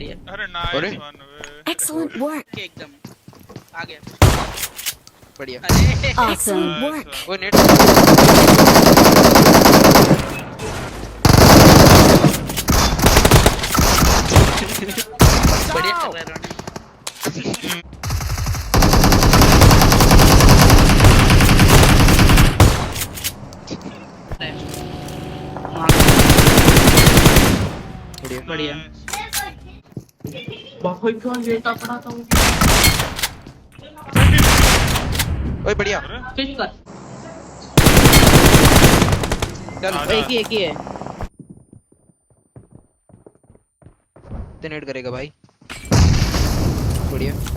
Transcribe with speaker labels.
Speaker 1: बढ़िया।
Speaker 2: अरे
Speaker 3: अरे
Speaker 2: nice one way.
Speaker 4: Excellent work.
Speaker 1: एकदम आगे।
Speaker 3: बढ़िया।
Speaker 1: अरे
Speaker 4: Awesome
Speaker 2: Nice
Speaker 4: work.
Speaker 2: one.
Speaker 3: वो नेट
Speaker 1: बढ़िया चल रहा है रोनी।
Speaker 3: बढ़िया।
Speaker 1: बढ़िया।
Speaker 5: भाई क्या ये टपड़ा था वो।
Speaker 3: ओए बढ़िया।
Speaker 2: अरे
Speaker 5: फिश कर।
Speaker 3: चल
Speaker 2: आजा।
Speaker 1: एक ही है।
Speaker 3: ते नेट करेगा भाई। बढ़िया।